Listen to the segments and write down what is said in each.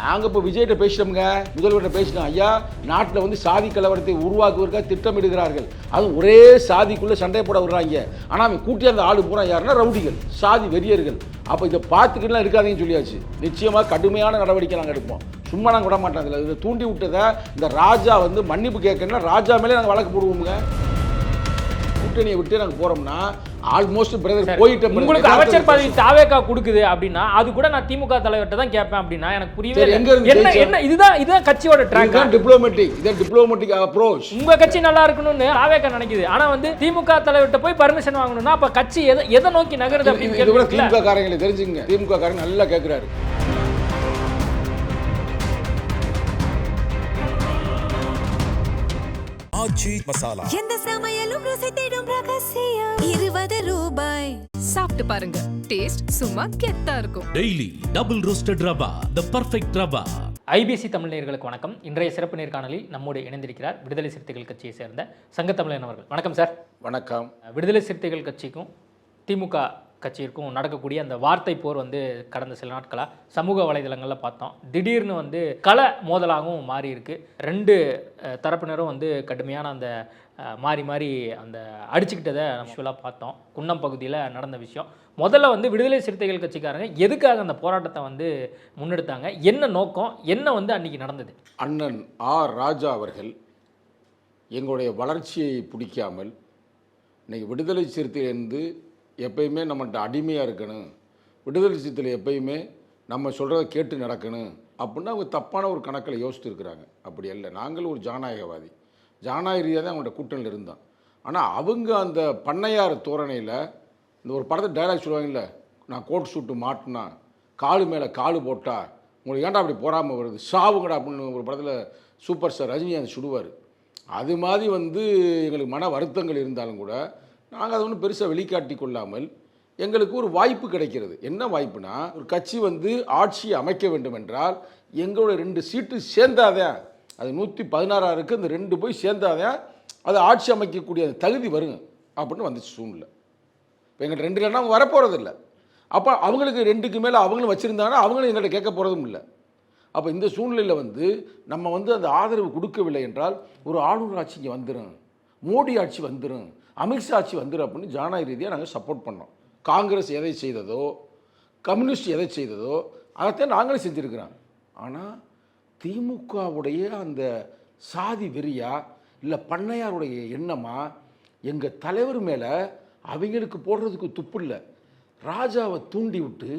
நாங்கள் இப்போ விஜய்கிட்ட பேசிட்டோம்ங்க, முதல்வர்கிட்ட பேசிட்டோம். ஐயா, நாட்டில் வந்து சாதி கலவரத்தை உருவாக்குவதற்காக திட்டமிடுகிறார்கள். அதுவும் ஒரே சாதிக்குள்ளே சண்டை போட விடுறாங்க. ஆனால் அவன் கூட்டி அந்த ஆளு பூரா யாருன்னா ரவுடிகள், சாதி வெறியர்கள். அப்போ இதை பார்த்துக்கிட்டுலாம் இருக்காதீங்கன்னு சொல்லியாச்சு. நிச்சயமாக கடுமையான நடவடிக்கை நாங்கள் எடுப்போம். சும்மா நாங்கள் விட மாட்டோம். இதில் இதை தூண்டி விட்டதை இந்த ராஜா வந்து மன்னிப்பு கேட்கணும்னா ராஜா மேலே நாங்கள் வழக்கு போடுவோமுங்க. கூட்டணியை விட்டு நாங்கள் போகிறோம்னா ஆல்மோஸ்ட் பிரதர் போயிட்டு உங்களுக்கு அமைச்சர் பதவி தாவேகா கொடுக்குது அப்படின்னா அது கூட நான் திமுக தலைவர்கிட்ட தான் கேட்பேன் அப்படின்னா எனக்கு புரியவே இல்லை. என்ன இதுதான் கட்சியோட ட்ராக், டிப்ளோமேட்டிக் அப்ரோச். உங்க கட்சி நல்லா இருக்கணும்னு தாவேகா நினைக்குது. ஆனா வந்து திமுக தலைவர்கிட்ட போய் பர்மிஷன் வாங்கணும்னா அப்ப கட்சி எதை நோக்கி நகருது அப்படின்னு திமுக காரங்களை தெரிஞ்சுங்க. திமுக காரங்க நல்லா கேட்கிறாரு. மசாலா எந்த சமையலும் ருசி தேடும் ரகசியம் 20 ரூபாய். சாப்பிட்டு பாருங்க, டேஸ்ட் சும்மா கெத்தா இருக்கும். Daily double roasted rava, the perfect rava. IBC Tamil நேயர்களுக்கு வணக்கம். இன்றைய சிறப்பு நேர்காணலில் நம்மோடு இணைந்திருக்கிறார் விடுதலை சிறுத்தைகள் கட்சியை சேர்ந்த சங்கத்தமிழன் அவர்கள். வணக்கம் சார். வணக்கம். விடுதலை சிறுத்தைகள் கட்சிக்கும் திமுக கட்சிக்கும் நடக்கக்கூடிய அந்த வார்த்தை போர் வந்து கடந்த சில நாட்களாக சமூக வலைதளங்களில் பார்த்தோம். திடீர்னு வந்து கள மோதலாகவும் மாறி இருக்கு. ரெண்டு தரப்பினரும் வந்து கடுமையான அந்த மாறி மாறி அந்த அடிச்சுக்கிட்டதை நம்ம பார்த்தோம். குன்னம் பகுதியில் நடந்த விஷயம். முதல்ல வந்து விடுதலை சிறுத்தைகள் கட்சிக்காரங்க எதுக்காக அந்த போராட்டத்தை வந்து முன்னெடுத்தாங்க, என்ன நோக்கம், என்ன வந்து அன்னைக்கு நடந்தது? அண்ணன் ஆர் ராஜா அவர்கள் எங்களுடைய வளர்ச்சியை பிடிக்காமல் இன்னைக்கு விடுதலை சிறுத்தையிலேருந்து எப்பயுமே நம்மகிட்ட அடிமையாக இருக்கணும், விடுதலை சிறுத்தையில் எப்பயுமே நம்ம சொல்கிறத கேட்டு நடக்கணும் அப்படின்னு அவங்க தப்பான ஒரு கணக்கில் யோசித்து இருக்கிறாங்க. அப்படி இல்லை, நாங்கள் ஒரு ஜனநாயகவாதி, ஜனநாயக ரீதியாக தான் அவங்கள்ட்ட கூட்டணியில் இருந்தோம். ஆனால் அவங்க அந்த பண்ணையார் தோரணையில் இந்த ஒரு படத்தை டைலாக் சொல்லுவாங்கல்ல, நான் கோட் சூட்டு மாட்டினா காலு மேலே காலு போட்டா உங்களுக்கு ஏன்டா அப்படி போகாமல் வருது, சாவுங்கடா அப்படின்னு ஒரு படத்தில் சூப்பர் ஸ்டார் ரஜினி அந்த சுடுவார். அது மாதிரி வந்து எங்களுக்கு மன வருத்தங்கள் இருந்தாலும் கூட நாங்கள் அதை ஒன்றும் பெருசாக வெளிக்காட்டி கொள்ளாமல் எங்களுக்கு ஒரு வாய்ப்பு கிடைக்கிறது. என்ன வாய்ப்புனா, ஒரு கட்சி வந்து ஆட்சியை அமைக்க வேண்டும் என்றால் எங்களோட 2 சீட்டு சேர்ந்தாதான், அது 116 இருக்குது, அந்த 2 போய் சேர்ந்தாதான் அது ஆட்சி அமைக்கக்கூடிய தகுதி வருங்க அப்படின்னு வந்துச்சு சூழ்நிலை. இப்போ எங்கள்கிட்ட 2 இல்லைன்னா அவங்க வரப்போகிறதில்ல. அப்போ அவங்களுக்கு 2க்கு மேலே அவங்களும் வச்சுருந்தாங்கன்னா அவங்களும் எங்கள்கிட்ட கேட்க போகிறதும் இல்லை. அப்போ இந்த சூழ்நிலையில் வந்து நம்ம வந்து அந்த ஆதரவு கொடுக்கவில்லை என்றால் ஒரு ஆளுநர் ஆட்சி இங்கே வந்துடும், மோடி ஆட்சி வந்துடும், அமித்ஷா ஆட்சி வந்துடும் அப்படின்னு ஜனநாயக ரீதியாக நாங்கள் சப்போர்ட் பண்ணோம். காங்கிரஸ் எதை செய்ததோ, கம்யூனிஸ்ட் எதை செய்ததோ அதைத்தான் நாங்களே செஞ்சுருக்கிறோம். ஆனால் திமுகவுடைய அந்த சாதி வெறியா இல்லை பண்ணையாருடைய எண்ணமா எங்கள் தலைவர் மேலே அவங்களுக்கு போடுறதுக்கு துப்பு இல்லை. ராஜாவை தூண்டி விட்டு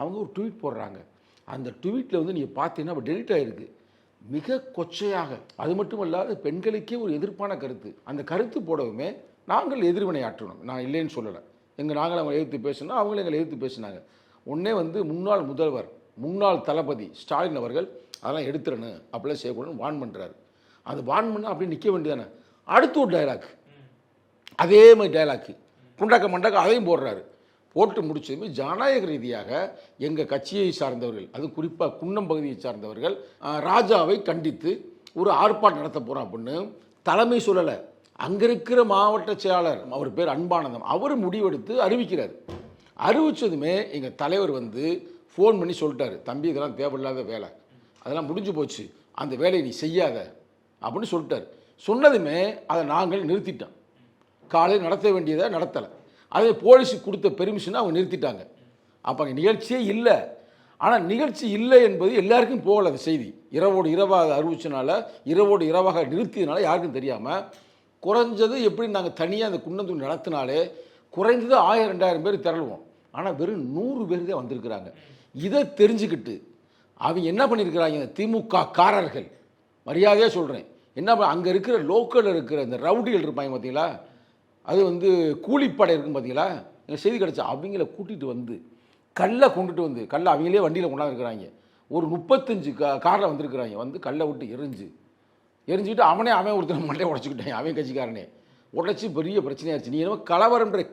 அவங்க ஒரு ட்வீட் போடுறாங்க. அந்த ட்வீட்டில் வந்து நீங்கள் பார்த்தீங்கன்னா டெலிட் ஆகிருக்கு மிக கொச்சையாக. அது மட்டும் இல்லாத பெண்களுக்கே ஒரு எதிர்ப்பான கருத்து. அந்த கருத்து போடவுமே நாங்கள் எதிர்வினை ஆற்றணும். நான் இல்லைன்னு சொல்லலை. நாங்கள் அவங்க எதிர்த்து பேசினா அவங்களும் எங்களை எதிர்த்து பேசினாங்க. உடனே வந்து முன்னாள் முதல்வர், முன்னாள் தளபதி ஸ்டாலின் அவர்கள் அதெல்லாம் எடுத்துடணும், அப்படிலாம் செய்யக்கூடாதுன்னு வான் பண்ணுறாரு. அது வான் பண்ணால் அப்படியே நிற்க வேண்டியதானே. அடுத்து ஒரு டைலாக், அதே மாதிரி டைலாக்கு குண்டாக்க மண்டாக்க அதையும் போடுறாரு. போட்டு முடிச்சதுமே ஜனநாயக ரீதியாக எங்கள் கட்சியை சார்ந்தவர்கள், அது குறிப்பாக குன்னம் பகுதியை சார்ந்தவர்கள் ராஜாவை கண்டித்து ஒரு ஆர்ப்பாட்டம் நடத்த போகிறோம் அப்படின்னு தலைமை சொல்லலை. அங்கே இருக்கிற மாவட்ட செயலாளர், அவர் பேர் அன்பானந்தம், அவர் முடிவெடுத்து அறிவிக்கிறார். அறிவித்ததுமே எங்கள் தலைவர் வந்து ஃபோன் பண்ணி சொல்லிட்டாரு, தம்பி இதெல்லாம் தேவையில்லாத வேலை, அதெல்லாம் முடிஞ்சு போச்சு, அந்த வேலையை நீ செய்யாத அப்படின்னு சொல்லிட்டார். சொன்னதுமே அதை நாங்கள் நிறுத்திட்டோம். காலையில் நடத்த வேண்டியதை நடத்தலை. அதே போலீஸுக்கு கொடுத்த பெர்மிஷனை அவங்க நிறுத்திட்டாங்க. அப்போ அங்கே நிகழ்ச்சியே இல்லை. ஆனால் நிகழ்ச்சி இல்லை என்பது எல்லாருக்கும் போகலை. அந்த செய்தி இரவோடு இரவாக அறிவிச்சனால, இரவோடு இரவாக நிறுத்தியதுனால யாருக்கும் தெரியாமல் குறைஞ்சது எப்படி நாங்கள் தனியாக அந்த குன்னத்தூர் நடத்தினாலே குறைந்தது 1000-2000 பேர் திரளுவோம். ஆனால் வெறும் 100 பேர் தான் வந்திருக்கிறாங்க. இதை தெரிஞ்சுக்கிட்டு அவங்க என்ன பண்ணியிருக்கிறாங்க, திமுக காரர்கள், மரியாதையாக சொல்கிறேன், என்ன அங்கே இருக்கிற லோக்கலில் இருக்கிற இந்த ரவுடிகள் இருப்பாங்க பார்த்தீங்களா, அது வந்து கூலிப்படை இருக்கும் பார்த்தீங்களா, எங்கள் செய்தி கிடச்சா அவங்கள கூட்டிகிட்டு வந்து கல்லை கொண்டுட்டு வந்து, கல்லை அவங்களே வண்டியில் கொண்டாந்துருக்கிறாங்க. ஒரு 35 காரில் வந்திருக்கிறாங்க. வந்து கல்லை விட்டு எரிஞ்சுக்கிட்டு அவன் ஒருத்தர் மண்டையை உடச்சிக்கிட்டேன். அவன் கட்சிக்காரனே உடச்சி பெரிய பிரச்சனையாச்சு. நீ என்னமோ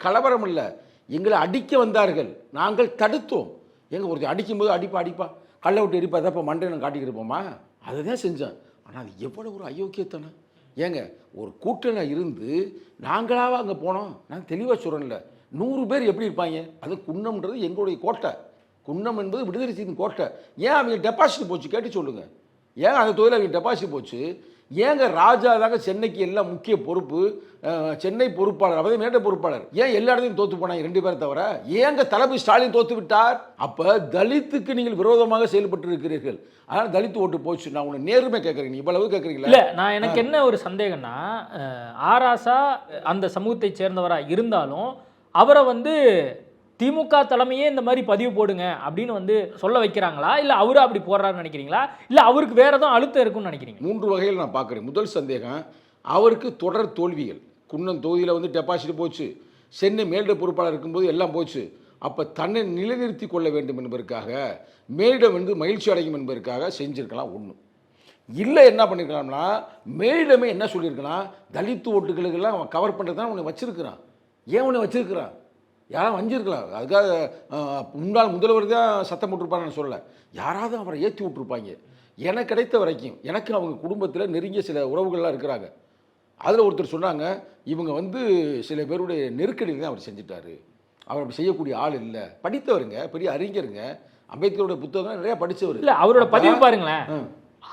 கலவரம் இல்லை, எங்களை அடிக்க வந்தார்கள், நாங்கள் தடுத்தோம். எங்கள் ஒருத்தர் அடிக்கும்போது அடிப்பா கல்லை விட்டு எரிப்பா, அதை இப்போ மண்டை நான் காட்டிக்கிட்டு இருப்போமா, அதை தான் செஞ்சேன். ஆனால் அது எவ்வளோ ஒரு அயோக்கியத்தனை. ஏங்க, ஒரு கூட்டணி இருந்து நாங்களாக அங்கே போனோம். நான் தெளிவாக சொல்கிறேன்ல, 100 பேர் எப்படி இருப்பாங்க, அது குன்னம்ன்றது எங்களுடைய கோட்டை, குன்னம் என்பது விடுதலை சிறுத்தைகளின் கோட்டை. ஏன் அவங்க டெபாசிட் போச்சு கேட்டு சொல்லுங்கள். ஏன் அந்த தொழில் அவங்க டெபாசிட் போச்சு? ஏங்க ராஜா தாங்க சென்னைக்கு எல்லாம் முக்கிய பொறுப்பு, சென்னை பொறுப்பாளர், அதாவது மேட்டை பொறுப்பாளர். ஏன் எல்லா இடத்தையும் தோத்து போனாங்க 2 பேரை தவிர? ஏங்க தளபதி ஸ்டாலின் தோத்து விட்டார்? அப்போ தலித்துக்கு நீங்கள் விரோதமாக செயல்பட்டு இருக்கிறீர்கள், அதனால் தலித்து ஓட்டு போச்சு. நான் உன்னை நேர்மை கேட்குறீங்க, இவ்வளவு கேட்குறீங்களா? இல்லை, நான் எனக்கு என்ன ஒரு சந்தேகம்னா, ஆராசா அந்த சமூகத்தை சேர்ந்தவராக இருந்தாலும் அவரை வந்து திமுக தலைமையே இந்த மாதிரி பதிவு போடுங்க அப்படின்னு வந்து சொல்ல வைக்கிறாங்களா, இல்லை அவரு அப்படி போடுறாருன்னு நினைக்கிறீங்களா, இல்லை அவருக்கு வேற எதுவும் அழுத்தம் இருக்குன்னு நினைக்கிறீங்க? 3 வகையில் நான் பார்க்குறேன். முதல் சந்தேகம், அவருக்கு தொடர் தோல்விகள். குன்னம் தொகுதியில் வந்து டெபாசிட் போச்சு, சென்னை மேலிட பொறுப்பாளர் இருக்கும்போது எல்லாம் போச்சு. அப்போ தன்னை நிலைநிறுத்தி கொள்ள வேண்டும் என்பதற்காக, மேலிடம் வந்து மகிழ்ச்சி அடையும் என்பதற்காக செஞ்சுருக்கலாம். ஒன்று இல்லை, என்ன பண்ணியிருக்கலாம்னா, மேலிடமே என்ன சொல்லியிருக்கலாம், தலித்து ஓட்டுகளுக்கெல்லாம் அவன் கவர் பண்ணுறது தான் உன்னை வச்சிருக்கிறான். ஏன் உன்னை வச்சிருக்கிறான்? யாரும் வஞ்சிருக்கலாம். அதுக்காக முன்னாள் முதல்வர் தான் சத்தம் போட்டிருப்பான்னு நான் சொல்லலை, யாராவது அவரை ஏற்றி விட்டுருப்பாங்க. எனக்கு கிடைத்த வரைக்கும், எனக்கு அவங்க குடும்பத்தில் நெருங்கிய சில உறவுகள்லாம் இருக்கிறாங்க. அதில் ஒருத்தர் சொன்னாங்க, இவங்க வந்து சில பேருடைய நெருக்கடியில் தான் அவர் செஞ்சிட்டாரு, அவர் அப்படி செய்யக்கூடிய ஆள் இல்லை. படித்தவருங்க, பெரிய அறிஞருங்க, அம்பேத்கரோட புத்தகம் நிறையா படித்தவர். இல்லை, அவரோட பதிவு பாருங்களேன்,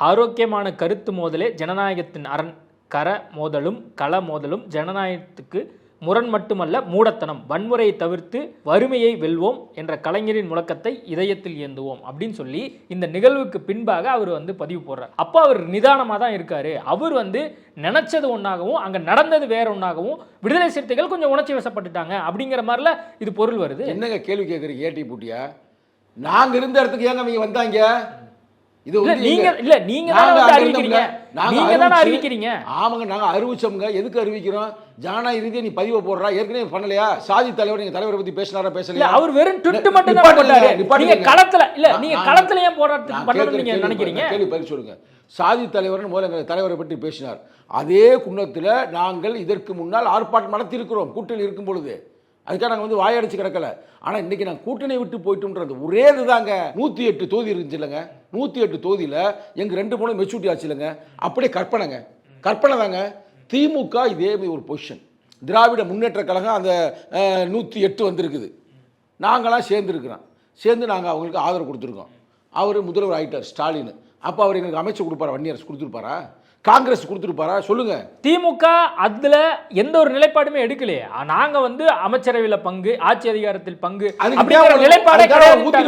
ஆரோக்கியமான கருத்து மோதலே ஜனநாயகத்தின் அரண், கர மோதலும் கள மோதலும் ஜனநாயகத்துக்கு முரண் மட்டுமல்ல மூடத்தனம், வன்முறையை தவிர்த்து வறுமையை வெல்வோம் என்ற கலைஞரின் முழக்கத்தை இதயத்தில் ஏந்துவோம் அப்படின்னு சொல்லி இந்த நிகழ்வுக்கு பின்பாக அவர் வந்து பதிவு போடுறார். அப்போ அவர் நிதானமாக தான் இருக்காரு. அவர் வந்து நினைச்சது ஒன்றாகவும் அங்கே நடந்தது வேற ஒன்றாகவும், விடுதலை சிறுத்தைகள் கொஞ்சம் உணர்ச்சி வசப்பட்டுட்டாங்க அப்படிங்கிற மாதிரில இது பொருள் வருது. என்னங்க கேள்வி கேட்குறீங்க ஏடி பூட்டியா? நாங்கள் இருந்த இடத்துக்கு ஏங்க அவங்க வந்தாங்க? இது நீங்க இல்ல, நீங்க தான் அறிவிக்கிறீங்க, நீங்க தான் அறிவிக்கிறீங்க. ஆமாங்க, நாங்க அறிவிச்சோம்ங்க. எதுக்கு அறிவிக்கிறோம்? ஜனநாயக ரீதியா நீ பதிவு போடுறா, ஏற்கனவே பண்ணலையா? சாதி தலைவர், நீங்க தலைவரை பத்தி பேசினாரா பேசலையா? அவர் வெறும் ட்விட் மட்டும் தான் போட்டாரு. நீங்க களத்துல இல்ல, நீங்க களத்துல ஏன் போராட்டத்துக்கு பண்ணணும்னு நீங்க நினைக்கிறீங்க? கேள்வி பதில் சொல்லுங்க. சாதி தலைவர்னு முதல்ல எங்க தலைவரை பற்றி பேசினார். அதே குன்னத்தில் நாங்கள் இதற்கு முன்னால் ஆர்ப்பாட்டம் நடத்தியிருக்கிறோம் கூட்டணி இருக்கும் பொழுது. அதுக்காக நாங்கள் வந்து வாயடிச்சு கிடக்கல. ஆனால் இன்றைக்கி நாங்கள் கூட்டணி விட்டு போயிட்டோம்ன்றது ஒரே இதுதாங்க. 108 தொகுதி இருந்துச்சு இல்லைங்க, 108 தொகுதியில் எங்கள் 2 மூணு மெச்சூரிட்டி ஆச்சு இல்லைங்க. அப்படியே கற்பனைங்க, கற்பனை தாங்க. திமுக இதே மாதிரி ஒரு பொசிஷன், திராவிட முன்னேற்ற கழகம் அந்த 108 வந்திருக்குது. நாங்களாம் சேர்ந்துருக்கிறோம், சேர்ந்து நாங்கள் அவங்களுக்கு ஆதரவு கொடுத்துருக்கோம். அவர் முதல்வர் ஆகிட்டார் ஸ்டாலின். அப்போ அவர் எங்களுக்கு அமைச்சர் கொடுப்பாரா? வன்னியரசு கொடுத்துருப்பாரா? காங்கிரஸ் கொடுத்துருப்பாரா? சொல்லுங்க. திமுக அதுல எந்த ஒரு நிலைப்பாடுமே எடுக்கலையே. நாங்க வந்து அமைச்சரவையில பங்கு, ஆட்சி அதிகாரத்தில் பங்கு, நிலைப்பாடே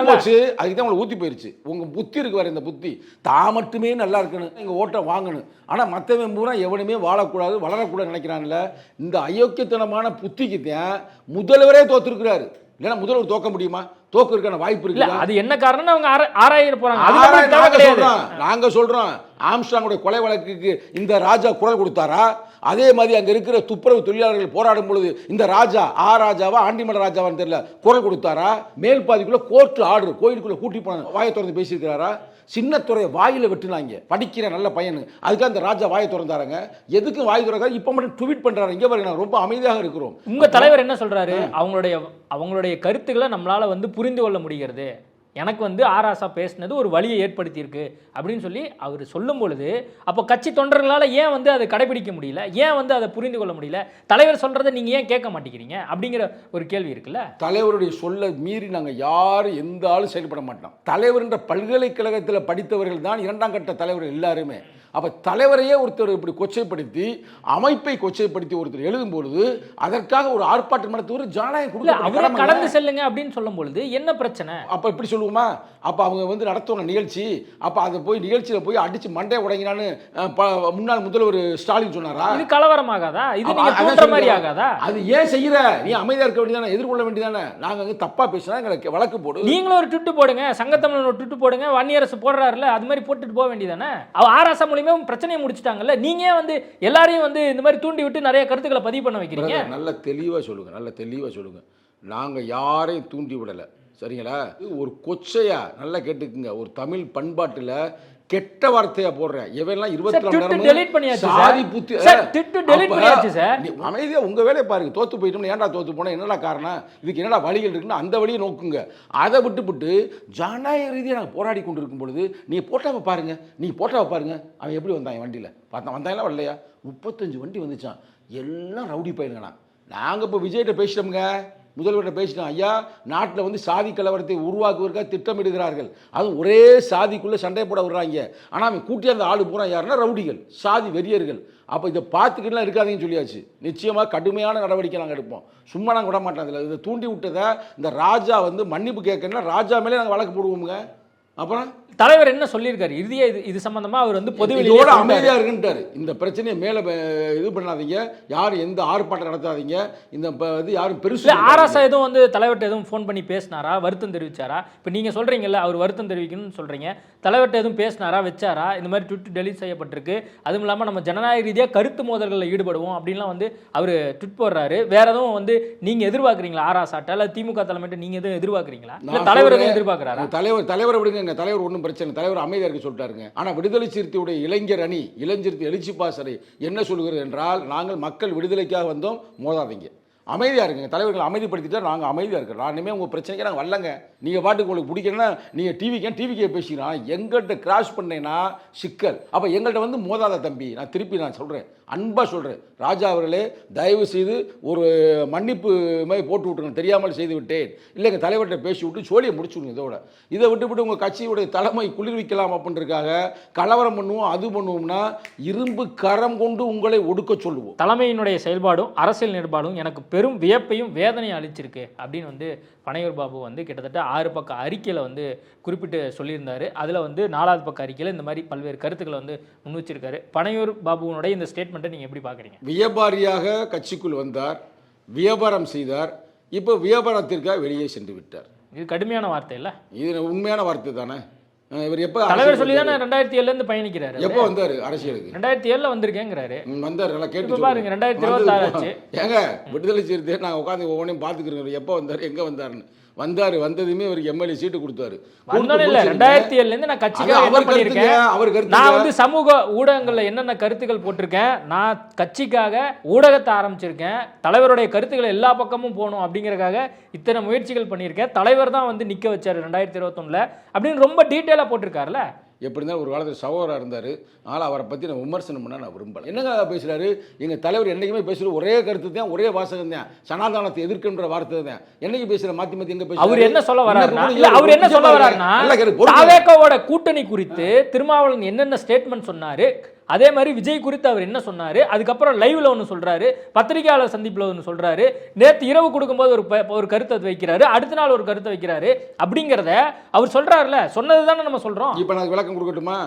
போச்சு. அதுக்கு தான் ஊத்தி போயிருச்சு. உங்க புத்தி இருக்கு வர, இந்த புத்தி தான் மட்டுமே நல்லா இருக்கணும், எங்க ஓட்டை வாங்கணும். ஆனா மற்றவன் பூரா எவனுமே வாழக்கூடாது, வளரக்கூடாது நினைக்கிறான்ல. இந்த அயோக்கியத்தனமான புத்திக்கு தான் முதல்வரே தோத்துருக்கிறாரு. இல்லைன்னா முதல்வர் தோக்க முடியுமா? தோக்கிறதுக்கான வாய்ப்பு இருக்கு. அது என்ன காரணம் அவங்க ஆராய போறாங்க. நாங்க சொல்றோம், ஆம்ஸ்ட்ராங்குடைய கொலை வழக்குக்கு இந்த ராஜா குரல் கொடுத்தாரா? அதே மாதிரி அங்க இருக்கிற துப்புரவு தொழிலாளர்கள் போராடும் பொழுது இந்த ராஜா ராஜாவா ஆண்டிமட ராஜாவான்னு தெரியல குரல் கொடுத்தாரா? மேல் பாதிக்குள்ள கோர்ட் ஆர்டர், கோயிலுக்குள்ள கூட்டி போன வாயை திறந்து பேசியிருக்கிறாரா? சின்னத்துறையை வாயில வெட்டுனாங்க, படிக்கிற நல்ல பையனு. அதுக்காக அந்த ராஜா வாயை திறந்தாருங்க. எதுக்கு வாய் திறக்காரு? இப்ப மட்டும் ட்வீட் பண்றாரு. இங்க பாருங்க, ரொம்ப அமைதியாக இருக்கிறோம். உங்க தலைவர் என்ன சொல்றாரு? அவங்களுடைய கருத்துக்களை நம்மளால வந்து புரிந்து கொள்ள முடிகிறது. எனக்கு வந்து ஆராசா பேசினது ஒரு வழியை ஏற்படுத்தியிருக்கு அப்படின்னு சொல்லி அவர் சொல்லும் பொழுது, அப்போ கட்சி தொண்டர்களால் ஏன் வந்து அதை கடைபிடிக்க முடியல? ஏன் வந்து அதை புரிந்து கொள்ள முடியல? தலைவர் சொல்றதை நீங்க ஏன் கேட்க மாட்டேங்கிறீங்க அப்படிங்கிற ஒரு கேள்வி இருக்குல்ல. தலைவருடைய சொல்ல மீறி நாங்கள் யாரும் எந்த ஆளும் செயல்பட மாட்டோம். தலைவர் என்ற பல்கலைக்கழகத்தில் படித்தவர்கள் தான் 2ஆம் கட்ட தலைவர்கள் எல்லாருமே. அப்போ தலைவரையே ஒருத்தர் இப்படி கொச்சைப்படுத்தி, அமைப்பை கொச்சைப்படுத்தி ஒருத்தர் எழுதும் பொழுது அதற்காக ஒரு ஆர்ப்பாட்டம் நடத்துவது ஜனநாயகம் கொடுக்க கடந்து செல்லுங்க அப்படின்னு சொல்லும் பொழுது என்ன பிரச்சனை? அப்போ இப்படி சொல்லுவோமா? அப்போ அவங்க வந்து நடத்துவாங்க நிகழ்ச்சி, அப்போ அதை போய் நிகழ்ச்சியில் போய் அடிச்சு மண்டையை உடைங்கினான்னு முன்னாள் முதல்வர் ஸ்டாலின் சொன்னாரா? இது கலவரமாகாதா? இது நீங்க தூண்டுற மாதிரி ஆகாதா? அது ஏன் செய்யற? நீ அமைதியா இருக்க வேண்டியதானே, எதிர்கொள்ள வேண்டியதானே. நாங்க அங்க தப்பா பேசினா எங்களுக்கு வழக்கு போடு. நீங்களும் ஒரு ட்விட் போடுங்க, சங்கத்தமிழன் ஒரு ட்விட் போடுங்க, வன்னியரசு போடுறாருல அது மாதிரி போட்டுட்டு போக வேண்டியதானே. அவ ஆராசா மூலியமா பிரச்சனையை முடிச்சிட்டாங்கல்ல. நீங்க வந்து எல்லாரையும் வந்து இந்த மாதிரி தூண்டி விட்டு நிறைய கருத்துக்களை பதிவு பண்ண வைக்கிறீங்க. நல்ல தெளிவா சொல்லுங்க, நல்ல தெளிவா சொல்லுங்க. நாங்க யாரையும் தூண்டி விடல, சரிங்களா? ஒரு கொச்சையா நல்லா கேட்டுக்குங்க, ஒரு தமிழ் பண்பாட்டுல கெட்ட வார்த்தையா போடுறேன். எவெல்லாம் 24 அமைதியா உங்க வேலையை பாருங்க. தோத்து போயிட்டோம், ஏன்டா தோத்து போனா, என்னடா காரணம், இதுக்கு என்னடா வழிகள் இருக்குன்னு அந்த வழியை நோக்குங்க. அதை விட்டுவிட்டு ஜனநாயக ரீதியாக நாங்கள் போராடி கொண்டு இருக்கும் பொழுது நீ போட்டாவை பாருங்க, நீ போட்டாவை பாருங்க. அவன் எப்படி வந்தான் வண்டியில் பார்த்தா? வந்தாங்களா வரலையா? 35 வண்டி வந்துச்சான், எல்லாம் ரவுடி பயிலுங்கண்ணா. நாங்கள் இப்போ விஜய்கிட்ட பேசிட்டோம்ங்க, முதல்வர்கிட்ட பேசிட்டேன், ஐயா நாட்டில் வந்து சாதி கலவரத்தை உருவாக்குவதற்காக திட்டமிடுகிறார்கள், அதுவும் ஒரே சாதிக்குள்ளே சண்டை போட விடுறாங்க. ஆனால் அவன் கூட்டி அந்த ஆளு பூரா யாருன்னா ரவுடிகள், சாதி வெறியர்கள். அப்போ இதை பார்த்துக்கிட்டுலாம் இருக்காதீங்கன்னு சொல்லியாச்சு. நிச்சயமாக கடுமையான நடவடிக்கை நாங்கள் எடுப்போம். சும்மா நாங்கள் விட மாட்டோம். இதில் இதை தூண்டி விட்டதை இந்த ராஜா வந்து மன்னிப்பு கேட்கணும்னா ராஜா மேலே நாங்கள் வழக்கு போடுவோமுங்க. அப்புறம் தலைவர் என்ன சொல்லியிருக்காரு இறுதியா இது சம்பந்தமா அவர் வந்து பொதுவெளியோட அமைதியா இருக்குன்றாரு. இந்த பிரச்சனையை மேல இது பண்ணாதீங்க, யாரும் எந்த ஆர்ப்பாட்டம் நடத்தாதீங்க, இந்த இது யாரும் பெருசு. ஆராசா எதுவும் வந்து தலைவர்கிட்ட எதுவும் ஃபோன் பண்ணி பேசினாரா, வருத்தம் தெரிவிச்சாரா? இப்போ நீங்க சொல்றீங்கல்ல அவர் வருத்தம் தெரிவிக்கணும்னு சொல்றீங்க, தலைவர்கிட்ட எதுவும் பேசினாரா, வச்சாரா? இந்த மாதிரி ட்விட் டெலிட் செய்யப்பட்டிருக்கு, அதுவும் இல்லாமல் நம்ம ஜனநாயக ரீதியாக கருத்து மோதல்களில் ஈடுபடுவோம் அப்படின்லாம் வந்து அவர் ட்விட் போடுறாரு. வேற எதுவும் வந்து நீங்க எதிர்பார்க்குறீங்களா ஆராசாட்ட, இல்லை திமுக தலைமையிட்ட நீங்க எதுவும் எதிர்பார்க்குறீங்களா, இல்லை தலைவர் எதுவும் எதிர்பார்க்குறாரா? தலைவரை விடுங்க, தலைவர் ஒன்றும் பிரச்சனை, தலைவர் அமைதியாக இருக்க சொல்லிட்டாருங்க. ஆனால் விடுதலை சிறுத்தையுடைய இளைஞர் அணி, இளைஞர் எழுச்சி பாசறை என்ன சொல்கிறது என்றால், நாங்கள் மக்கள் விடுதலைக்காக வந்தோம், மோதாதீங்க, அமைதியாக இருக்குங்க. தலைவர்கள் அமைதிப்படுத்திட்டா நாங்கள் அமைதியாக இருக்கிறோம். நான் இனிமேல் உங்கள் பிரச்சனைக்கு நாங்கள் வரலங்க, நீங்கள் பாட்டுக்கு உங்களுக்கு பிடிக்கணும்னா நீங்கள் டிவிக்கே பேசிக்கிறோம், எங்கள்கிட்ட கிராஸ் பண்ணேன்னா சிக்கல். அப்போ எங்கள்கிட்ட வந்து மோதாத தம்பி, நான் திருப்பி சொல்கிறேன், அன்பாக சொல்கிறேன், ராஜா அவர்களே தயவு செய்து ஒரு மன்னிப்பு மாதிரி போட்டு விட்டுருங்க, தெரியாமல் செய்து விட்டேன், இல்லைங்க தலைவர்கிட்ட பேசி விட்டு சோழியை முடிச்சுடுங்க. இதை விட்டு உங்கள் கட்சியுடைய தலைமை குளிர்விக்கலாம் அப்படின்றதுக்காக கலவரம் பண்ணுவோம், அது பண்ணுவோம்னா இரும்பு கரம் கொண்டு உங்களை ஒடுக்க சொல்லுவோம். தலைமையினுடைய செயல்பாடும் அரசியல் நிர்பாடும் எனக்கு பெரும் வியப்பையும் வேதனையும் அளிச்சிருக்கு அப்படின்னு வந்து பனையூர் பாபு வந்து கிட்டத்தட்ட 6 பக்க அறிக்கையில் வந்து குறிப்பிட்டு சொல்லியிருந்தார். அதில் வந்து 4வது பக்க அறிக்கையில் இந்த மாதிரி பல்வேறு கருத்துக்களை வந்து முன் வச்சிருக்காரு. பனையூர் பாபுவனுடைய இந்த ஸ்டேட்மெண்ட்டை நீங்கள் எப்படி பார்க்குறீங்க? வியாபாரியாக கட்சிக்குள் வந்தார், வியாபாரம் செய்தார், இப்போ வியாபாரத்திற்காக வெளியே சென்று விட்டார். இது கடுமையான வார்த்தை இல்லை, இது உண்மையான வார்த்தை தானே. இவர் எப்போ தலைவர் சொல்லி தானே 2007 இருந்து பயணிக்கிறாரு. எப்போ வந்தார் அரசியலுக்கு? 2007 வந்திருக்கேங்கிறாரு. வந்தார், நல்லா கேட்டு பாருங்க, 2026 ஆச்சு. ஏங்க விடுதலை சிறுத்தை நாங்கள் உட்காந்து ஒவ்வொன்றையும் பார்த்துக்கிறோம், எப்போ வந்தார், எங்கே வந்தாருன்னு. வந்ததுமே அவருக்கு எம்எல்ஏ சீட்டு கொடுத்தாரு. 2007 இருந்து நான் கட்சிக்காக என்ன பண்ணியிருக்கேன், நான் வந்து சமூக ஊடகங்கள்ல என்னென்ன கருத்துக்கள் போட்டிருக்கேன், நான் கட்சிக்காக ஊடகத்தை ஆரம்பிச்சிருக்கேன், தலைவருடைய கருத்துக்களை எல்லா பக்கமும் போகணும் அப்படிங்கறதுக்காக இத்தனை முயற்சிகள் பண்ணியிருக்கேன், தலைவர் தான் வந்து நிக்க வச்சாரு 2021 அப்படின்னு ரொம்ப டீட்டெயிலாக போட்டிருக்காருல்ல. எப்படி இருந்தாலும் ஒரு காலத்தில் சகோதரராக இருந்தார், ஆனால் அவரை பற்றி நான் விமர்சனம் பண்ண நான் விரும்பலை. என்னங்க பேசுகிறாரு, எங்கள் தலைவர் என்றைக்குமே பேசுகிற ஒரே கருத்து தான், ஒரே வாசகம் தான், சனாதானத்தை எதிர்க்கின்ற வார்த்தை தான். என்னைக்கு பேசுகிற மாற்றி எங்கே பேசுகிறார்? அவர் என்ன சொல்ல வர்றாருன்னா, அவர் என்ன சொல்ல வர்றாருன்னா தாவேகாவோட கூட்டணி குறித்து திருமாவளவன் என்னென்ன ஸ்டேட்மெண்ட் சொன்னாரு, அதே மாதிரி விஜய் குறித்து அவர் என்ன சொன்னாரு, அதுக்கப்புறம் லைவ்ல ஒன்று சொல்றாரு, பத்திரிகையாளர் சந்திப்பில் ஒன்று சொல்றாரு, நேற்று இரவு கொடுக்கும்போது ஒரு கருத்தை வைக்கிறாரு, அடுத்த நாள் ஒரு கருத்தை வைக்கிறாரு, அப்படிங்கிறத அவர் சொல்றாருல, சொன்னது தானே நம்ம சொல்றோம். இப்போ நான் விளக்கம் கொடுக்கட்டுமா?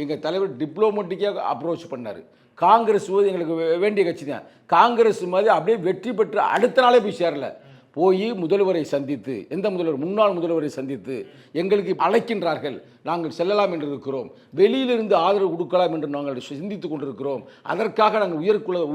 எங்கள் தலைவர் டிப்ளோமேட்டிக்காக அப்ரோச் பண்ணார். காங்கிரஸ் எங்களுக்கு வேண்டிய கட்சி தான், காங்கிரஸ் மாதிரி அப்படியே வெற்றி பெற்று அடுத்த நாளே போய் சேரல, போய் முதல்வரை சந்தித்து, எந்த முதல்வர், முன்னாள் முதல்வரை சந்தித்து எங்களுக்கு அழைக்கின்றார்கள், நாங்கள் செல்லலாம் என்று இருக்கிறோம், வெளியிலிருந்து ஆதரவு கொடுக்கலாம் என்று நாங்கள் சிந்தித்துக் கொண்டிருக்கிறோம், அதற்காக நாங்கள்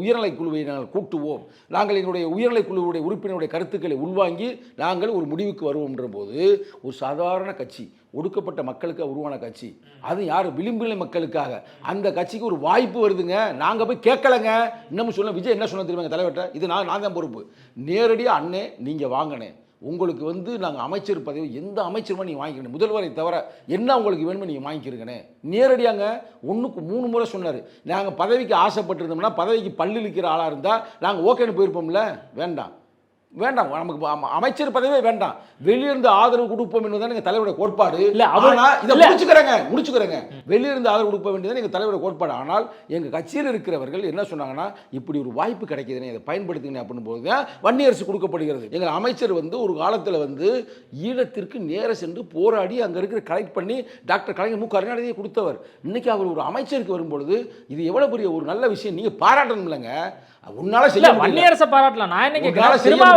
உயர்நிலை குழுவை நாங்கள் கூட்டுவோம், நாங்கள் எங்களுடைய உயர்நிலை குழுவுடைய உறுப்பினருடைய கருத்துக்களை உள்வாங்கி நாங்கள் ஒரு முடிவுக்கு வருவோம்ன்ற போது, ஒரு சாதாரண கட்சி, ஒடுக்கப்பட்ட மக்களுக்கு உருவான கட்சி, அது யார், விளிம்புநிலை மக்களுக்காக, அந்த கட்சிக்கு ஒரு வாய்ப்பு வருதுங்க, நாங்கள் போய் கேட்கலங்க. இன்னமும் சொல்ல விஜய் என்ன சொன்ன தெரியுமாங்க தலைவர்கிட்ட, இது நான் தான் பொறுப்பு, நேரடியாக அண்ணே நீங்கள் வாங்கினேன், உங்களுக்கு வந்து நாங்கள் அமைச்சர் பதவி எந்த அமைச்சருமே நீங்கள் வாங்கிக்கணும், முதல்வரை தவிர என்ன உங்களுக்கு வேணுமோ நீங்கள் வாங்கிக்கிறீங்கண்ணே, நேரடியாங்க 1க்கு 3 முறை சொன்னார். நாங்கள் பதவிக்கு ஆசைப்பட்டிருந்தோம்னா, பதவிக்கு பல்லு இழுக்கிற ஆளாக இருந்தால் நாங்கள் ஓகேன்னு போயிருப்போம்ல, வேண்டாம், நமக்கு அமைச்சர் பதவியே வேண்டாம், வெளியிருந்து ஆதரவு கொடுப்போம் என்பதுதான் எங்க தலைவருடைய கோட்பாடு. முடிச்சுக்கிறேங்க, வெளியிருந்து ஆதரவு கொடுப்ப வேண்டியதான் எங்க தலைவருடைய கோட்பாடு. ஆனால் எங்க கட்சியில் இருக்கிறவர்கள் என்ன சொன்னாங்கன்னா, இப்படி ஒரு வாய்ப்பு கிடைக்குதுன்னு இதை பயன்படுத்திங்க அப்படின்னு போது வன்னி அரசு கொடுக்கப்படுகிறது. எங்கள் அமைச்சர் வந்து ஒரு காலத்தில் வந்து ஈழத்திற்கு நேர சென்று போராடி அங்கே இருக்கிற கலெக்ட் பண்ணி டாக்டர் கலைஞர் மு கருணாநிதியை கொடுத்தவர். இன்னைக்கு அவர் ஒரு அமைச்சருக்கு வரும்பொழுது இது எவ்வளவு பெரிய ஒரு நல்ல விஷயம், நீங்க பாராட்டணும் இல்லைங்க. வன்னியரசை பாராட்டலாம். நான் என்ன கேட்கிறேன்,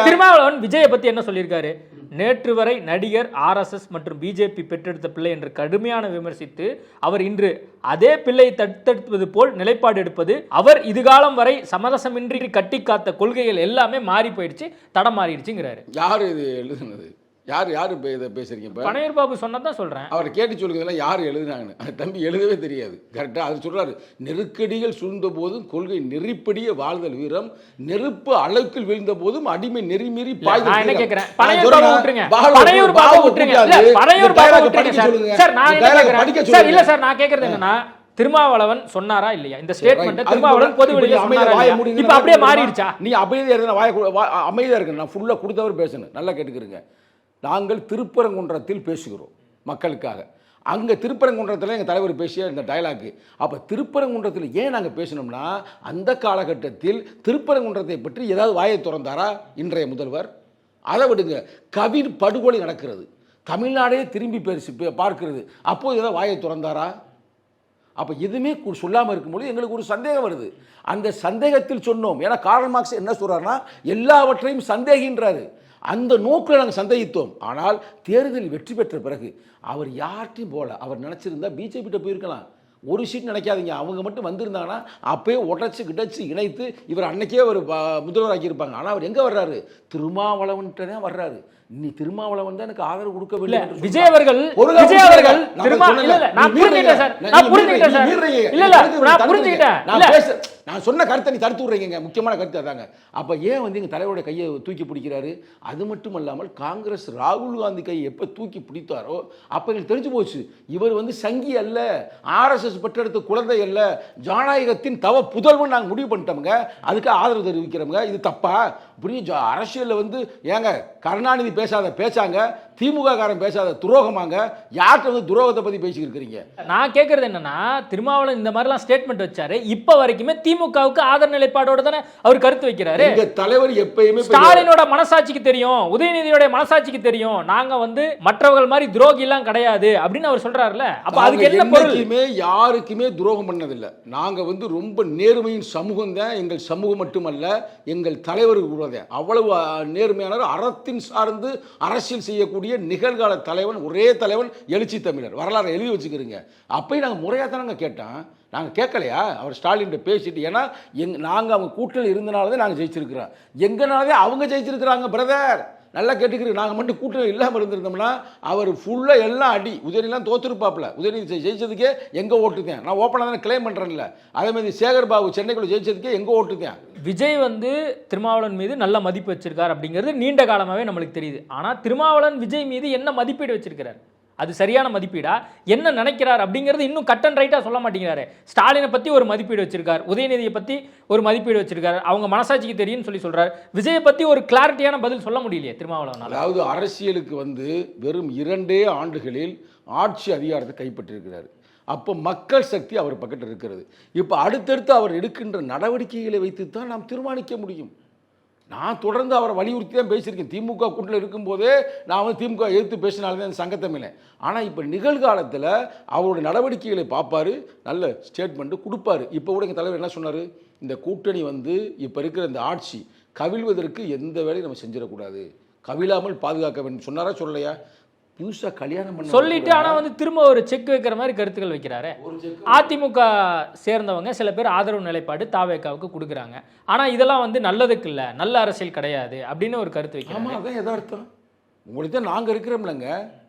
திருமாவளவன் விஜயை பத்தி என்ன சொல்லியிருக்காரு, நேற்று வரை நடிகர் RSS மற்றும் பிஜேபி பெற்றெடுத்த பிள்ளை என்று கடுமையான விமர்சித்து, அவர் இன்று அதே பிள்ளையை தடுத்தெடுப்பது போல் நிலைப்பாடு எடுப்பது, அவர் இதுகாலம் வரை சமரசமின்றி கட்டி காத்த கொள்கைகள் எல்லாமே மாறி போயிடுச்சு, தடம் மாறிடுச்சுங்கிறாரு. யாரு இது எழுதுனது, யார் இதை பேசுறீங்க? பனையூர் பாபு சொன்னதான் சொல்றேன். அவரை கேட்டு சொல்லுறதெல்லாம் யார் எழுதுனாங்கன்னு தம்பி எழுதவே தெரியாது. கரெக்டாக அது சொல்றாரு, நெருக்கடிகள் சூழ்ந்த போதும் கொள்கை நெறிப்படிய வாழ்தல் வீரம், நெருப்பு அளவுக்கு வீழ்ந்த போதும் அடிமை நெறிமீறி பாய்தல். நான் என்ன கேக்குறேன், பனையூர் பாபு விட்டுருங்க, பனையூர் பாபு விட்டுருங்க, பனையூர் பாபு விட்டுருங்க சார். நான் என்ன கேக்குறேன் சார், இல்ல சார், நான் கேக்குறது என்னன்னா, திருமாவளவன் சொன்னாரா இல்லையா இந்த ஸ்டேட்மெண்ட்? Right. திருமாவளவன் அதுக்கு பொதுவெளியில அமைதியா சொன்னாரா வாயை இல்லையா? மூடிட்டு இப்ப அப்படியே மாறிடுச்சா? நீ அமைதியா இருந்தா அமைதியா இருக்கு. நான் ஃபுல்லா கொடுத்தவர் பேசணும். நல்லா கேட்டுக்கிறீங்க. நாங்கள் திருப்பரங்குன்றத்தில் பேசுகிறோம் மக்களுக்காக. அங்கே திருப்பரங்குன்றத்தில் எங்கள் தலைவர் பேசிய இந்த டயலாக்கு. அப்போ திருப்பரங்குன்றத்தில் ஏன் நாங்கள் பேசணும்னா, அந்த காலகட்டத்தில் திருப்பரங்குன்றத்தை பற்றி ஏதாவது வாயை திறந்தாரா இன்றைய முதல்வர்? அதை விடுங்க. கவிர் படுகொலை நடக்கிறது, தமிழ்நாடே திரும்பி பார்க்கிறது, அப்போது ஏதாவது வாயை திறந்தாரா? அப்போ எதுவுமே சொல்லாமல் இருக்கும்போது எங்களுக்கு ஒரு சந்தேகம் வருது. அந்த சந்தேகத்தில் சொன்னோம். ஏன்னா கார்ல் மார்க்ஸ் என்ன சொல்கிறாருன்னா, எல்லாவற்றையும் சந்தேகின்றாரு. அந்த நோக்கில் நாங்கள் சந்தேகித்தோம். ஆனால் தேர்தலில் வெற்றி பெற்ற பிறகு அவர் யார்ட்டையும் போல. அவர் நினச்சிருந்தா பிஜேபிகிட்ட போயிருக்கலாம். ஒரு சீட் நினைக்காதீங்க, அவங்க மட்டும் வந்திருந்தாங்கன்னா அப்பயே உடச்சி கிடச்சி இணைத்து இவர் அன்னைக்கே ஒரு முதல்வர் ஆக்கியிருப்பாங்க. ஆனால் அவர் எங்கே வர்றாரு? திருமாவளவன்கிட்ட தான் வர்றாரு. நீ திருமாவளவன் தான் எனக்கு ஆதரவு கொடுக்கவில்லை. விஜய் அவர்கள் நான் சொன்ன கருத்தை நீ தடுத்து விடுறீங்க. முக்கியமான கருத்து அதாங்க. அப்ப ஏன் வந்து எங்க தலைவருடைய கையை தூக்கி பிடிக்கிறாரு? அது மட்டும் இல்லாமல் காங்கிரஸ் ராகுல் காந்தி கையை எப்ப தூக்கி பிடித்தாரோ அப்ப எங்களுக்கு தெரிஞ்சு போச்சு, இவர் வந்து சங்கி அல்ல, RSS பெற்றெடுத்த குழந்தை அல்ல, ஜனநாயகத்தின் தவ புதல்வன் நாங்கள் முடிவு பண்ணிட்டோம்ங்க. அதுக்கு ஆதரவு தெரிவிக்கிறோம்ங்க. இது தப்பா? புரிய அரசியலில் வந்து ஏங்க கருணாநிதி பேசாத பேச்சாங்க, திமுக காரன் பேசாத துரோகமாங்க. யார்கிட்ட வந்து துரோகத்தை பத்தி பேசிக்கிட்டு இருக்கிறீங்க? நான் கேட்கறது என்னன்னா, திருமாவளவன் இந்த மாதிரிலாம் ஸ்டேட்மெண்ட் வச்சாரு, இப்ப வரைக்குமே திமுகவுக்கு ஆதரவு நிலைப்பாடோட தானே அவர் கருத்து வைக்கிறாரு. எங்க தலைவர் எப்பயுமே ஸ்டாலினோட மனசாட்சிக்கு தெரியும், உதயநிதியோட மனசாட்சிக்கு தெரியும், நாங்க வந்து மற்றவர்கள் மாதிரி துரோகி எல்லாம் கிடையாது அப்படின்னு அவர் சொல்றாருல. அப்ப அதுக்கு என்ன பொருள்? யாருக்குமே துரோகம் பண்ணதில்லை. நாங்க வந்து ரொம்ப நேர்மையின் சமூகம் தான் எங்கள் சமூகம், மட்டுமல்ல எங்கள் தலைவர் கூட தான். அவ்வளவு நேர்மையானவர், அறத்தின் சார்ந்து அரசியல் செய்யக்கூடிய நிகழ்கால தலைவன், ஒரே தலைவன் எழுச்சி தமிழர். வரலாறு எழுதி வச்சுக்கிறீங்க. அப்பயும் நாங்கள் முறையாக தானங்க கேட்டோம். நாங்கள் கேட்கலையா அவர் ஸ்டாலின் பேசிட்டு? ஏன்னா நாங்கள் அவங்க கூட்டணியில் இருந்தனாலதான் நாங்கள் ஜெயிச்சிருக்கிறோம். எங்கனாலே அவங்க ஜெயிச்சிருக்கிறாங்க பிரதர். நல்லா கேட்டுக்கிறோம். நாங்கள் மட்டும் கூட்டணி இல்லாமல் இருந்திருந்தோம்னா அவர் ஃபுல்லாக எல்லாம் அடி. உதயநிதிலாம் தோத்துருப்பாப்ல. உதயநிதி ஜெயிச்சதுக்கே எங்கே ஓட்டுதேன். நான் ஓப்பனாக தானே கிளைம் பண்ணுறேன்ல. அதே மாதிரி சேகர் பாபு சென்னைக்குள்ள ஜெயிச்சதுக்கே எங்கே ஓட்டுதேன். விஜய் வந்து திருமாவளவன் மீது நல்ல மதிப்பு வச்சிருக்காரு அப்படிங்கிறது நீண்ட காலமாகவே நம்மளுக்கு தெரியுது. ஆனால் திருமாவளவன் விஜய் மீது என்ன மதிப்பீடு வச்சிருக்கிறார்? அது சரியான மதிப்பீடா? என்ன நினைக்கிறார் அப்படிங்கிறது இன்னும் கட் அண்ட் ரைட்டாக சொல்ல மாட்டேங்கிறாரு. ஸ்டாலினை பற்றி ஒரு மதிப்பீடு வச்சிருக்கார், உதயநிதியை பற்றி ஒரு மதிப்பீடு வச்சிருக்காரு, அவங்க மனசாட்சிக்கு தெரியும்னு சொல்றாரு. விஜயை பற்றி ஒரு கிளாரிட்டியான பதில் சொல்ல முடியலையே திருமாவளவன். அதாவது அரசியலுக்கு வந்து வெறும் 2 ஆண்டுகளில் ஆட்சி அதிகாரத்தை கைப்பற்றிருக்கிறார். அப்போ மக்கள் சக்தி அவர் பக்கத்தில் இருக்கிறது. இப்போ அடுத்தடுத்து அவர் எடுக்கின்ற நடவடிக்கைகளை வைத்து தான் நாம் தீர்மானிக்க முடியும். நான் தொடர்ந்து அவரை வலியுறுத்தி தான் பேசியிருக்கேன். திமுக கூட்டில் இருக்கும்போதே நான் வந்து திமுக எதிர்த்து பேசினால்தான் அந்த சங்கத்தமில்லை. ஆனால் இப்போ நிகழ்காலத்தில் அவருடைய நடவடிக்கைகளை பார்ப்பாரு, நல்ல ஸ்டேட்மெண்ட்டு கொடுப்பாரு. இப்போ கூட எங்கள் தலைவர் என்ன சொன்னார்? இந்த கூட்டணி வந்து இப்போ இருக்கிற இந்த ஆட்சி கவிழ்வதற்கு எந்த வேலையும் நம்ம செஞ்சிடக்கூடாது, கவிழாமல் பாதுகாக்க வேண்டும் சொன்னாரா சொல்லலையா? புதுசாக கல்யாணம் பண்ண சொல்லிட்டு ஆனால் வந்து திரும்ப ஒரு செக் வைக்கிற மாதிரி கருத்துக்கள் வைக்கிறாரு. அதிமுக சேர்ந்தவங்க சில பேர் ஆதரவு நிலைப்பாடு தாவேக்காவுக்கு கொடுக்குறாங்க. ஆனால் இதெல்லாம் வந்து நல்லதுக்கு இல்லை, நல்ல அரசியல் கிடையாது அப்படின்னு ஒரு கருத்து வைக்கிறாங்க. ஆமாம், அதான் எதார்த்தம். உங்களுக்கு தான் நாங்கள் இருக்கிறோம்லங்க.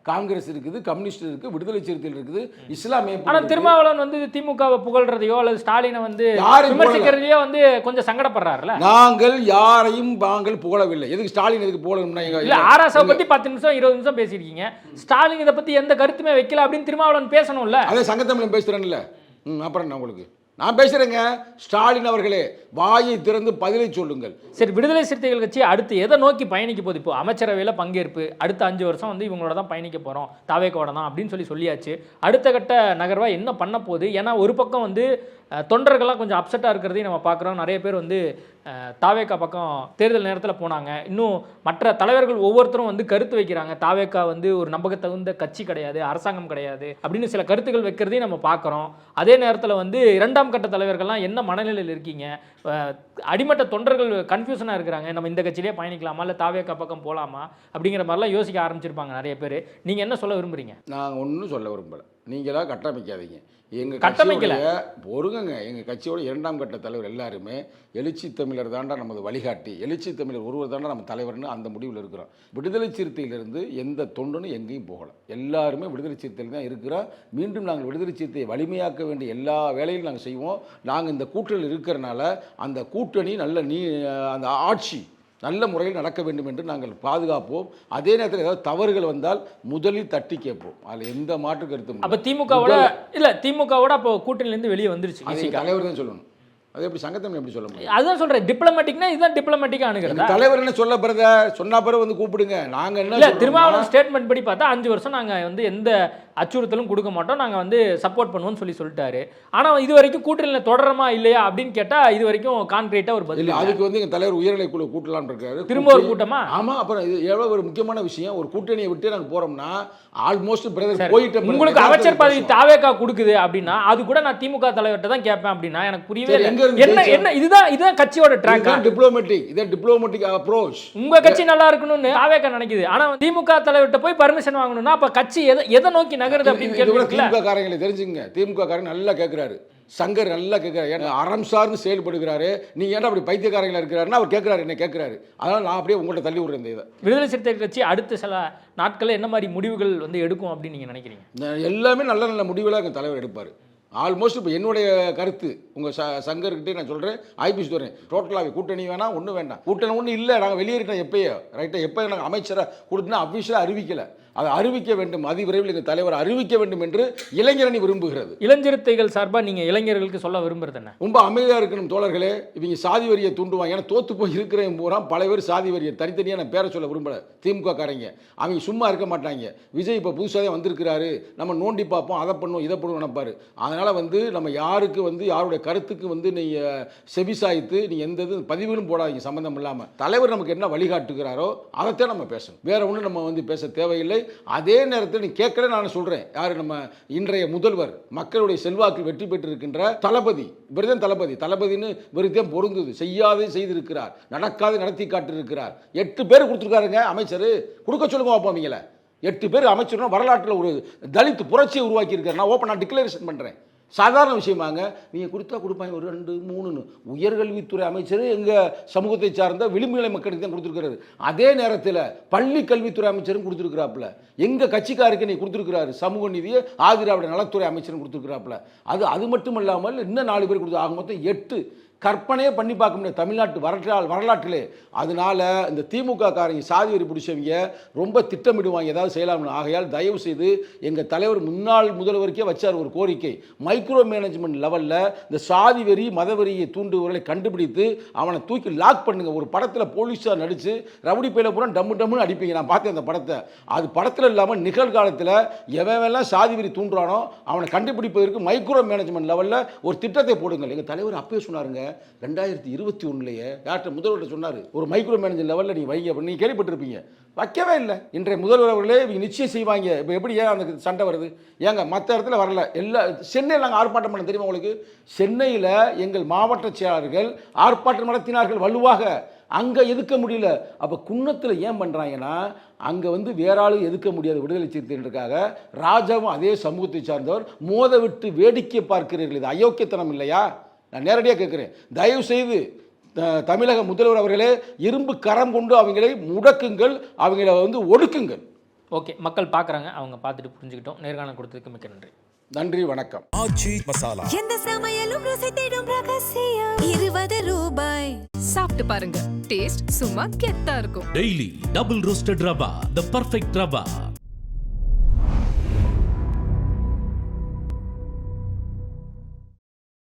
காங்கிரஸ் இருக்குது, கம்யூனிஸ்ட் இருக்குது, விடுதலை சிறுத்தைகள் இருக்குது, இஸ்லாமிய. ஆனால் திருமாவளவன் வந்து திமுகவை புகழ்றதையோ அல்லது ஸ்டாலினை வந்து விமர்சிக்கிறதையோ வந்து கொஞ்சம் சங்கடப்படுறாருல. நாங்கள் யாரையும் நாங்கள் புகழவில்லை. எதுக்கு ஸ்டாலின் எதுக்கு புகழணும்னா? இல்ல, ஆராசாவை பத்தி 10 நிமிஷம் 20 நிமிஷம் பேசியிருக்கீங்க. ஸ்டாலின் இதை பத்தி எந்த கருத்துமே வைக்கல அப்படின்னு திருமாவளவன் பேசணும்ல. அதே சங்கத்தமிழன் பேசுறேன்ல. அப்புறம் நான் உங்களுக்கு நான் பேசுறேங்க. ஸ்டாலின் அவர்களே, வாயை திறந்து பதிலை சொல்லுங்கள். சரி, விடுதலை சிறுத்தைகள் கட்சி அடுத்து எதை நோக்கி பயணிக்க போகுது? இப்போ அமைச்சரவையில் பங்கேற்பு, அடுத்த 5 வருஷம் வந்து இவங்களோட தான் பயணிக்க போகிறோம், தாவேக்கோட தான் அப்படின்னு சொல்லியாச்சு. அடுத்த கட்ட நகர்வா என்ன பண்ண போகுது? ஏன்னா ஒரு பக்கம் வந்து தொண்டர்கள்லாம் கொஞ்சம் அப்செட்டாக இருக்கிறதையும் நம்ம பார்க்குறோம். நிறைய பேர் வந்து தாவேக்கா பக்கம் தேர்தல் நேரத்தில் போனாங்க. இன்னும் மற்ற தலைவர்கள் ஒவ்வொருத்தரும் வந்து கருத்து வைக்கிறாங்க. தாவேக்கா வந்து ஒரு நம்பகத்தகுந்த கட்சி கிடையாது, அரசாங்கம் கிடையாது அப்படின்னு சில கருத்துக்கள் வைக்கிறதையும் நம்ம பார்க்குறோம். அதே நேரத்தில் வந்து 2ஆம் கட்ட தலைவர்கள்லாம் என்ன மனநிலையில் இருக்கீங்க? அடிமட்ட தொண்டர்கள் கன்ஃபியூஷனாக இருக்கிறாங்க. நம்ம இந்த கட்சியிலே பயணிக்கலாமா இல்லை தாவேக்கா பக்கம் போகலாமா அப்படிங்கிற மாதிரிலாம் யோசிக்க ஆரம்பிச்சிருப்பாங்க நிறைய பேர். நீங்கள் என்ன சொல்ல விரும்புகிறீங்க? நான் ஒன்றும் சொல்ல விரும்பலை. நீங்களாக கட்டமைக்காதீங்க. எங்கள் கட்டமைக்கல பொறுங்க. எங்கள் கட்சியோட 2ஆம் கட்ட தலைவர் எல்லாருமே எழுச்சி தமிழர் தாண்டா நமது வழிகாட்டி, எழுச்சி தமிழர் ஒருவர் தாண்டா நம்ம தலைவர்னு அந்த முடிவில் இருக்கிறோம். விடுதலை சிறுத்தையிலிருந்து எந்த தொண்டனும் எங்கேயும் போகலை. எல்லாருமே விடுதலை சிறுத்தையில் தான் இருக்கிறோம். மீண்டும் நாங்கள் விடுதலை சிறுத்தையை வலிமையாக்க வேண்டிய எல்லா வேலையும் நாங்கள் செய்வோம். நாங்கள் இந்த கூட்டணியில் இருக்கிறனால அந்த கூட்டணி நல்ல அந்த ஆட்சி நல்ல முறையில் நடக்க வேண்டும் என்று நாங்கள் பாதுகாப்போம். அதே நேரத்தில் ஏதாவது தவறுகள் வந்தால் முதலில் தட்டி கேட்போம். அதில் எந்த மாற்று கருத்தும் அப்போ திமுகவோட அப்போ கூட்டணியிலேருந்து வெளியே வந்துருச்சு. தலைவர் தான் சொல்லணும். அது எப்படி சங்கத்தமிழ் எப்படி சொல்ல முடியும்? அதுதான் சொல்றேன், டிப்ளமேட்டிக்னா இதுதான் டிப்ளமேட்டிக்கா அணுகிறது. தலைவர் என்ன சொல்ல சொன்னா பிறகு வந்து கூப்பிடுங்க. நாங்க என்ன இல்ல, திருமாவளவன் ஸ்டேட்மெண்ட் படி பார்த்தா 5 வருஷம் நாங்க வந்து எந்த அச்சுறுத்தலும் கொடுக்க மாட்டோம், நாங்க வந்து சப்போர்ட் பண்ணுவோம்னு சொல்லிட்டாரு. ஆனா இது வரைக்கும் கூட்டணியில தொடரமா இல்லையா அப்படின்னு கேட்டா இது வரைக்கும் கான்கிரீட்டா ஒரு பதில். அதுக்கு வந்து எங்க தலைவர் உயர்நிலை குழு கூட்டலாம்னு இருக்காரு. திரும்ப ஒரு கூட்டமா? ஆமா. அப்புறம் இது எவ்வளவு ஒரு முக்கியமான விஷயம். ஒரு கூட்டணியை விட்டு நாங்க போறோம்னா ஆல்மோஸ்ட் பிரதர் போயிட்டு உங்களுக்கு அமைச்சர் பதவி தாவேகா கொடுக்குது அப்படின்னா அது கூட நான் திமுக தலைவர்கிட்ட தான் கேட்பேன் அப்படின்னா எனக்கு புரியவே இல்லை. என்ன இதுதான் கட்சியோட ட்ராக். Diplomatic approach. உங்க கட்சி நல்லா இருக்கணும்னு தாவேகா நினைக்குது. ஆனா திமுக தலைவர்கிட்ட போய் பர்மிஷன் வாங்கணும்னா அப்ப கட்சி எதை நோக்கி நகருது அப்படின்னு கேள்வி. திமுக காரங்களை தெரிஞ்சுங்க. திமுக காரங்க நல்லா கேட்கிறாரு. சங்கர் நல்லா கேட்கிறாரு. ஏன்னா அறம் சார்ந்து செயல்படுகிறாரு. நீங்க ஏன்னா அப்படி பைத்தியக்காரங்களா இருக்கிறாருன்னா அவர் கேட்கிறாரு, என்ன கேட்கிறாரு. அதனால நான் அப்படியே உங்கள்கிட்ட தள்ளி விடுறேன். இந்த இதை விடுதலை சிறுத்தைகள் கட்சி அடுத்த சில நாட்களில் என்ன மாதிரி முடிவுகள் வந்து எடுக்கும் அப்படின்னு நீங்க நினைக்கிறீங்க? எல்லாமே நல்ல நல்ல முடிவுகளாக எங்கள் தலைவர் எடுப்பார். ஆல்மோஸ்ட் இப்போ என்னுடைய கருத்து உங்கள் சங்கர்கிட்டே நான் சொல்கிறேன், ஐபிஎஸ் வரேன். டோட்டலாகவே கூட்டணி வேணாம், ஒன்றும் வேண்டாம். கூட்டணி ஒன்றும் இல்லை. நாங்கள் வெளியேறிட்டோம் எப்பயோ. ரைட்டாக எப்போ நாங்கள் அமைச்சராக கொடுத்தோன்னா அஃபிஷியலாக அறிவிக்கலை. அதை அறிவிக்க வேண்டும். அதிவிரைவில் எங்கள் தலைவர் அறிவிக்க வேண்டும் என்று இளைஞரணி விரும்புகிறது. இளஞ்சிறுத்தைகள் சார்பாக நீங்கள் இளைஞர்களுக்கு சொல்ல விரும்புறது என்ன? ரொம்ப அமைதியாக இருக்கணும் தோழர்களே. இவங்க சாதி வரியை தூண்டுவாங்க. ஏன்னா தோற்று போய் இருக்கிற பூரா பல பேர் சாதி வரியை தனித்தனியாக நான் பேரை சொல்ல விரும்பலை. திமுக காரங்க அவங்க சும்மா இருக்க மாட்டாங்க. விஜய் இப்போ புதுசாக வந்திருக்கிறாரு, நம்ம நோண்டி பார்ப்போம், அதை பண்ணுவோம் இதை பண்ணுவோம் நினைப்பாரு. அதனால் வந்து நம்ம யாருக்கு வந்து யாருடைய கருத்துக்கு வந்து நீங்கள் செவிசாய்த்து நீங்கள் எந்த இது பதிவுகளும் போடாதீங்க சம்மந்தம் இல்லாமல். தலைவர் நமக்கு என்ன வழிகாட்டுகிறாரோ அதைத்தான் நம்ம பேசணும். வேற ஒன்றும் நம்ம வந்து பேச தேவையில்லை. அதே நேரத்தில் நீ கேட்கல, நான் சொல்றேன், யாரு நம்ம இன்றைய முதல்வர் மக்களுடைய செல்வாக்கில் வெற்றி பெற்றிருக்கின்ற தளபதி. இவர்தான் தளபதின்னு இவருதான் பொருந்தது. செய்யாதே செய்திருக்கிறார், நடக்காது நடத்தி காட்டிருக்கிறார். 8 பேர் கொடுத்துருக்காருங்க அமைச்சர். கொடுக்க சொல்லுங்க வைப்போம். 8 பேர் அமைச்சர் வரலாற்றில் ஒரு தலித் புரட்சியை உருவாக்கி இருக்காரு. நான் ஓப்பனாக டிக்ளரேஷன் பண்றேன். சாதாரண விஷயமாங்க. நீங்கள் கொடுத்தா கொடுப்பாங்க ஒரு 2 3. உயர்கல்வித்துறை அமைச்சர் எங்கள் சமூகத்தை சார்ந்த விளிம்புநிலை மக்களுக்கு தான் கொடுத்துருக்கிறாரு. அதே நேரத்தில் பள்ளி கல்வித்துறை அமைச்சரும் கொடுத்துருக்கிறாப்புல. எங்கள் கட்சிக்காருக்கு நீ கொடுத்துருக்கிறாரு. சமூக நீதியை ஆதிராவிட நலத்துறை அமைச்சரும் கொடுத்துருக்கிறாப்புல. அது மட்டும் இல்லாமல் இன்னும் 4 பேர் கொடுத்து ஆக மொத்தம் 8. கற்பனையே பண்ணி பார்க்க முடியாது தமிழ்நாட்டு வரலாற்றிலே. அதனால இந்த திமுக காரங்க சாதி வரி பிடிச்சவங்க ரொம்ப திட்டமிடுவாங்க ஏதாவது செய்யலாம்னு. ஆகையால் தயவு செய்து எங்கள் தலைவர் முன்னாள் முதல்வருக்கே வச்சார் ஒரு கோரிக்கை. மைக்ரோ மேனேஜ்மெண்ட் லெவலில் இந்த சாதி வரி மத வரியை தூண்டுவர்களை கண்டுபிடித்து அவனை தூக்கி லாக் பண்ணுங்க. ஒரு படத்தில் போலீஸாக நடித்து ரவுடி பையில பூரா டம்முன்னு அடிப்பீங்க. நான் பார்த்தேன் அந்த படத்தை. அது படத்தில் இல்லாமல் நிகழ்காலத்தில் எவெல்லாம் சாதி வரி தூண்டுறானோ அவனை கண்டுபிடிப்பதற்கு மைக்ரோ மேனேஜ்மெண்ட் லெவலில் ஒரு திட்டத்தை போடுங்கள். எங்கள் தலைவர் அப்பவே சொன்னாருங்க 2021 யார்கிட்ட முதல்வர்கிட்ட சொன்னார், ஒரு மைக்ரோ மேனேஜர் லெவலில் நீ வைங்க. நீங்கள் கேள்விப்பட்டிருப்பீங்க. வைக்கவே இல்லை. இன்றைய முதல்வர் அவர்களே இவங்க நிச்சயம் செய்வாங்க. இப்போ எப்படி ஏன் அந்த சண்டை வருது? ஏங்க மற்ற இடத்துல வரல. சென்னையில் நாங்கள் ஆர்ப்பாட்டம் பண்ண தெரியுமா உங்களுக்கு? சென்னையில் எங்கள் மாவட்ட செயலாளர்கள் ஆர்ப்பாட்டம் நடத்தினார்கள் வலுவாக. அங்கே எதுக்க முடியல. அப்போ குன்னத்தில் ஏன் பண்ணுறாங்கன்னா அங்கே வந்து வேற ஆளும் எதுக்க முடியாது விடுதலை சிறுத்தைகளுக்காக. ராஜாவும் அதே சமூகத்தை சார்ந்தவர். மோத விட்டு வேடிக்கை பார்க்கிறீர்கள். இது அயோக்கியத்தனம் இல்லையா? நான் நேரடியாக கேட்குறேன். தயவு செய்து தமிழக முதல்வர் அவர்களே இரும்பு கரம் கொண்டு அவங்களை முடக்குங்கள், அவங்கள வந்து ஒடுக்குங்கள். ஓகே, மக்கள் பார்க்குறாங்க, அவங்க பார்த்துட்டு புரிஞ்சுக்கிட்டோம். நேர்காணல் கொடுத்ததுக்கு மிக்க நன்றி. நன்றி, வணக்கம். ஆச்சி மசாலா. எந்த சமையலும் ருசி தேடும் ரகசியம். 20 ரூபாய். சாப்பிட்டு பாருங்க, டேஸ்ட் சும்மா கெத்தா இருக்கும். Daily double roasted rava, the perfect rava.